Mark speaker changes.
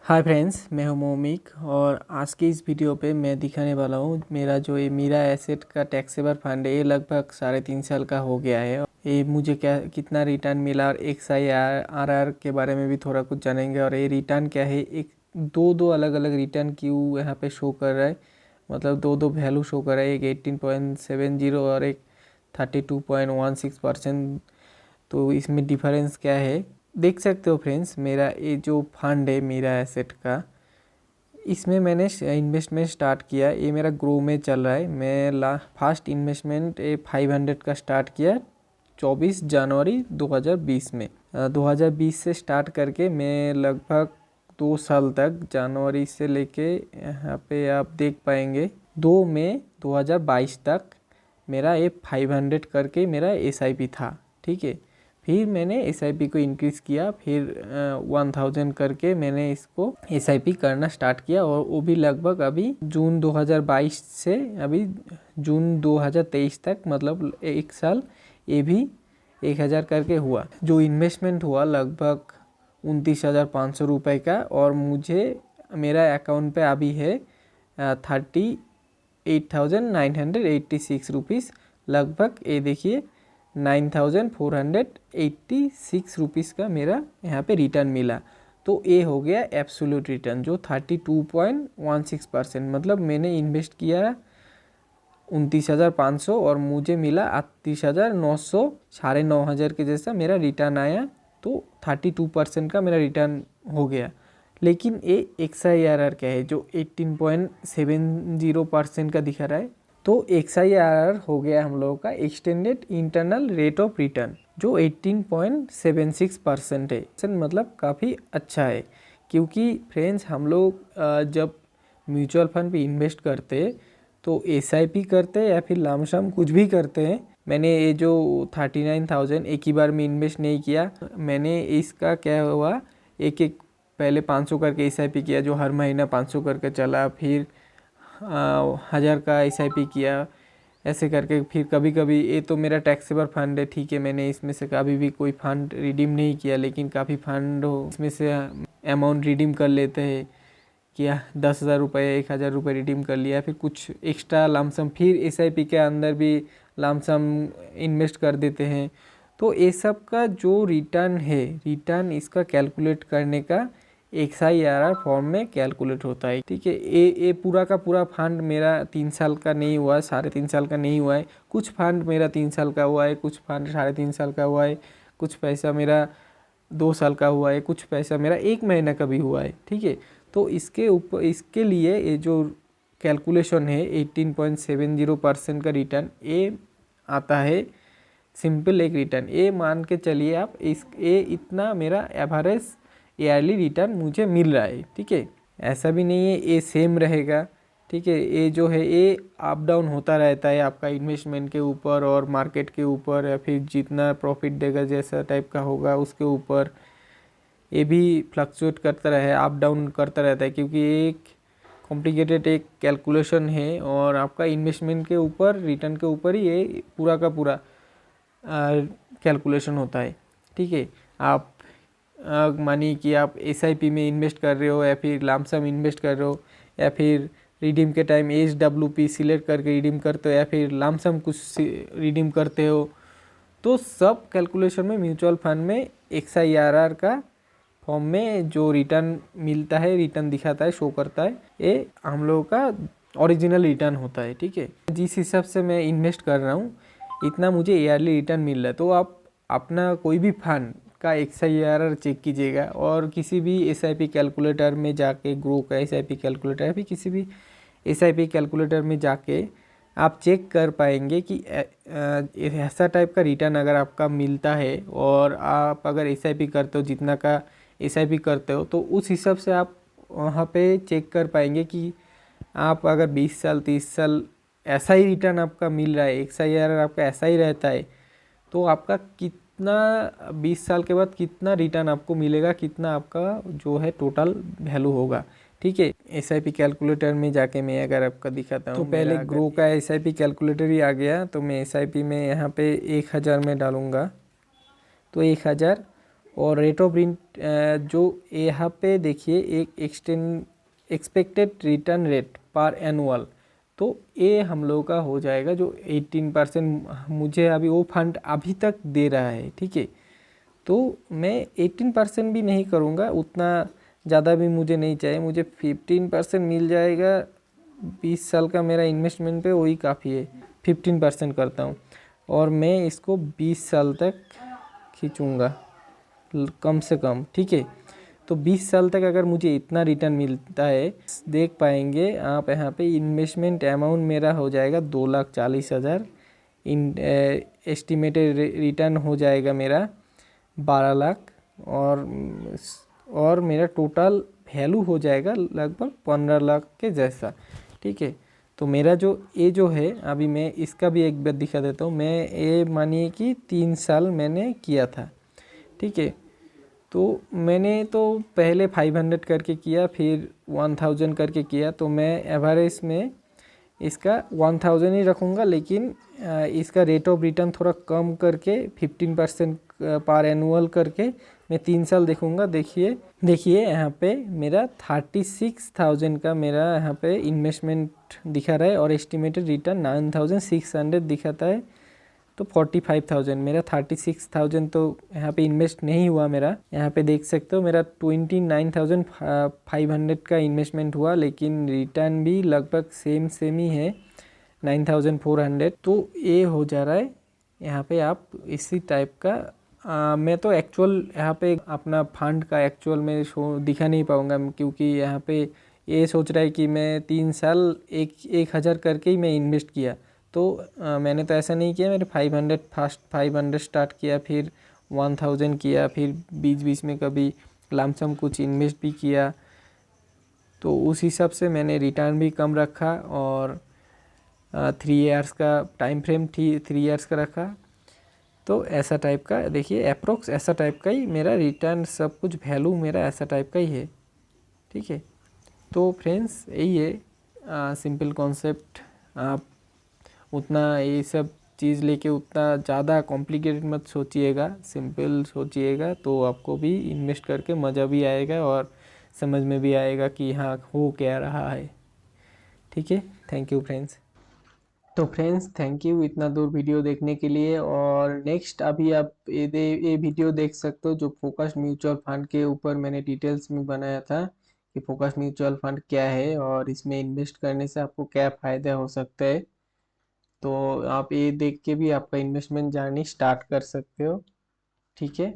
Speaker 1: Hi friends, मैं हूं मोमिक और आज के इस वीडियो पे मैं दिखाने वाला हूं मेरा जो ये मीरा एसेट का टैक्सेबल फंड है। ये लगभग 3.5 साल का हो गया है। ये मुझे क्या कितना रिटर्न मिला और XIRR के बारे में भी थोड़ा कुछ जानेंगे। और ये रिटर्न क्या है, एक दो अलग अलग रिटर्न क्यों यहाँ पे शो कर रहा है, मतलब दो वैल्यू शो कर रहा है, एक 18.70 और एक 32.16%। तो इसमें डिफरेंस क्या है देख सकते हो फ्रेंड्स। मेरा ये जो फंड है मीरा एसेट का, इसमें मैंने इन्वेस्टमेंट स्टार्ट किया। ये मेरा ग्रो में चल रहा है। मैं फर्स्ट इन्वेस्टमेंट 500 का स्टार्ट किया 24 जनवरी 2020 में। 2020 से स्टार्ट करके मैं लगभग 2 साल तक, जनवरी से लेके यहाँ पे आप देख पाएंगे 2 मई 2022 तक मेरा ये 500 करके मेरा SIP था। ठीक है, फिर मैंने SIP को इंक्रीज़ किया, फिर 1000 करके मैंने इसको SIP करना स्टार्ट किया। और वो भी लगभग अभी जून 2022 से अभी जून 2023 तक, मतलब 1 साल ये भी 1000 करके हुआ। जो इन्वेस्टमेंट हुआ लगभग 29,500 रुपये का। और मुझे मेरा अकाउंट पे अभी है 38,986 रुपीज़ लगभग। ये देखिए 9,486 रुपीज़ का मेरा यहाँ पे रिटर्न मिला। तो ये हो गया एब्सोल्यूट रिटर्न जो 32.16%। मतलब मैंने इन्वेस्ट किया 29,500 और मुझे मिला 38,900, 9,500 के जैसा मेरा रिटर्न आया। तो 32% का मेरा रिटर्न हो गया। लेकिन ये XIRR क्या है जो 18.70% का दिखा रहा है। तो XIRR हो गया हम लोगों का extended internal rate of return जो 18.76% है। मतलब काफ़ी अच्छा है, क्योंकि फ्रेंड्स हम लोग जब म्यूचुअल फंड पे इन्वेस्ट करते हैं तो SIP करते हैं या फिर लमसम कुछ भी करते हैं। मैंने ये जो 39,000 एक ही बार में इन्वेस्ट नहीं किया। मैंने इसका क्या हुआ, एक एक पहले 500 करके SIP किया जो हर महीना 500 करके चला, फिर 1000 का SIP किया, ऐसे करके। फिर कभी कभी ये तो मेरा टैक्सेबल फंड है, ठीक है, मैंने इसमें से कभी भी कोई फंड रिडीम नहीं किया। लेकिन काफ़ी फंड हो इसमें से अमाउंट रिडीम कर लेते हैं, किया 10,000 रुपये 1,000 रुपये रिडीम कर लिया, फिर कुछ एक्स्ट्रा लमसम फिर SIP के अंदर भी लमसम इन्वेस्ट कर देते हैं। तो ये सब का जो रिटर्न है, रिटर्न इसका कैलकुलेट करने का XIRR फॉर्म में कैलकुलेट होता है। ठीक है, ये पूरा का पूरा फंड मेरा 3 साल का नहीं हुआ है, 3.5 साल का नहीं हुआ है। कुछ फंड मेरा 3 साल का हुआ है, कुछ फंड 3.5 साल का हुआ है, कुछ पैसा मेरा 2 साल का हुआ है, कुछ पैसा मेरा 1 महीना का भी हुआ है। ठीक है, तो इसके ऊपर इसके लिए ये जो कैलकुलेशन है 18.70% का रिटर्न ये आता है। सिंपल एक रिटर्न ये मान के चलिए आप, ये इतना मेरा एवरेज ईयरली रिटर्न मुझे मिल रहा है। ठीक है, ऐसा भी नहीं है ये सेम रहेगा। ठीक है, ये जो है ये अप डाउन होता रहता है आपका इन्वेस्टमेंट के ऊपर और मार्केट के ऊपर, या फिर जितना प्रॉफिट देगा जैसा टाइप का होगा उसके ऊपर ये भी फ्लक्चुएट करता रहे, अप डाउन करता रहता है। क्योंकि एक कॉम्प्लिकेटेड एक कैलकुलेशन है और आपका इन्वेस्टमेंट के ऊपर, रिटर्न के ऊपर ही ये पूरा का पूरा कैलकुलेशन होता है। ठीक है, आप मानिए कि आप SIP में इन्वेस्ट कर रहे हो या फिर लमसम इन्वेस्ट कर रहे हो, या फिर रिडीम के टाइम SWP सिलेक्ट करके रिडीम करते हो, या फिर लमसम कुछ रिडीम करते हो, तो सब कैलकुलेशन में म्यूचुअल फंड में XIRR का फॉर्म में जो रिटर्न मिलता है, रिटर्न दिखाता है, शो करता है, ये हम लोगों का ओरिजिनल रिटर्न होता है। ठीक है, जिस हिसाब से मैं इन्वेस्ट कर रहा हूँ इतना मुझे ईयरली रिटर्न मिल रहा है। तो आप अपना कोई भी फंड का XIRR चेक कीजिएगा, और किसी भी SIP कैलकुलेटर में जाके, ग्रो का SIP कैलकुलेटर या फिर किसी भी SIP कैलकुलेटर में जाके आप चेक कर पाएंगे कि ऐसा टाइप का रिटर्न अगर आपका मिलता है, और आप अगर SIP करते हो जितना का SIP करते हो, तो उस हिसाब से आप वहाँ पे चेक कर पाएंगे कि आप अगर 20 साल 30 साल ऐसा ही रिटर्न आपका मिल रहा है, XIRR आपका ऐसा ही रहता है, तो आपका कितना 20 साल के बाद कितना रिटर्न आपको मिलेगा, कितना आपका जो है टोटल वैल्यू होगा। ठीक है, SIP कैलकुलेटर में जाके मैं अगर आपका दिखाता हूँ, तो पहले ग्रो का SIP कैलकुलेटर ही आ गया। तो मैं SIP में यहाँ पे 1,000 में डालूँगा, तो 1,000 और रेट ऑफ जो यहाँ पे देखिए एक एक्सपेक्टेड रिटर्न रेट पर एनुअल, तो ये हम लोगों का हो जाएगा जो 18% मुझे अभी वो फंड अभी तक दे रहा है, ठीक है। तो मैं 18% भी नहीं करूँगा, उतना ज़्यादा भी मुझे नहीं चाहिए, मुझे 15% मिल जाएगा 20 साल का मेरा इन्वेस्टमेंट पे, वही काफ़ी है। 15% करता हूँ और मैं इसको 20 साल तक खींचूँगा कम से कम, ठीक है। तो 20 साल तक अगर मुझे इतना रिटर्न मिलता है, देख पाएंगे आप यहाँ पे इन्वेस्टमेंट अमाउंट मेरा हो जाएगा 2,40,000, इन एस्टिमेटेड रिटर्न हो जाएगा मेरा 12 लाख, और मेरा टोटल वैल्यू हो जाएगा लगभग 15 लाख के जैसा, ठीक है। तो मेरा जो है अभी, मैं इसका भी एक बार दिखा देता हूँ। मैं ये मानिए कि 3 साल मैंने किया था, ठीक है। तो मैंने तो पहले 500 करके किया, फिर 1000 करके किया, तो मैं एवरेज में इसका 1000 ही रखूँगा, लेकिन इसका रेट ऑफ रिटर्न थोड़ा कम करके 15% पर एनुअल करके मैं 3 साल देखूँगा। देखिए यहाँ पे मेरा 36,000 का मेरा यहाँ पे इन्वेस्टमेंट दिखा रहा है और एस्टिमेटेड रिटर्न 9,600 दिखाता है। तो 45,000, मेरा 36,000 तो यहाँ पे इन्वेस्ट नहीं हुआ मेरा। यहाँ पे देख सकते हो मेरा 29,500 का इन्वेस्टमेंट हुआ, लेकिन रिटर्न भी लगभग सेम ही है 9,400। तो ये हो जा रहा है यहाँ पे। आप इसी टाइप का मैं तो एक्चुअल यहाँ पे अपना फंड का एक्चुअल में शो दिखा नहीं पाऊँगा, क्योंकि यहाँ पे ये सोच रहा है कि मैं 3 साल 1,000 करके ही मैं इन्वेस्ट किया। तो मैंने तो ऐसा नहीं किया, मैंने 500 फर्स्ट 500 स्टार्ट किया, फिर 1000 किया, फिर बीच में कभी लमसम कुछ इन्वेस्ट भी किया। तो उस हिसाब से मैंने रिटर्न भी कम रखा, और 3 इयर्स का टाइम फ्रेम 3 इयर्स का रखा। तो ऐसा टाइप का देखिए, अप्रोक्स ऐसा टाइप का ही मेरा रिटर्न, सब कुछ वैल्यू मेरा ऐसा टाइप का ही है, ठीक है। तो फ्रेंड्स यही है सिंपल कॉन्सेप्ट। आप उतना ये सब चीज़ लेके उतना ज़्यादा कॉम्प्लिकेटेड मत सोचिएगा, सिंपल सोचिएगा, तो आपको भी इन्वेस्ट करके मज़ा भी आएगा और समझ में भी आएगा कि हाँ हो क्या रहा है, ठीक है। Thank you friends. तो फ्रेंड्स थैंक यू इतना दूर वीडियो देखने के लिए। और नेक्स्ट अभी आप ये वीडियो देख सकते हो, जो फोकस म्यूचुअल फंड के ऊपर मैंने डिटेल्स में बनाया था कि फोकस म्यूचुअल फंड क्या है और इसमें इन्वेस्ट करने से आपको क्या फ़ायदा हो सकता है। तो आप ये देख के भी आपका इन्वेस्टमेंट जर्नी स्टार्ट कर सकते हो, ठीक है।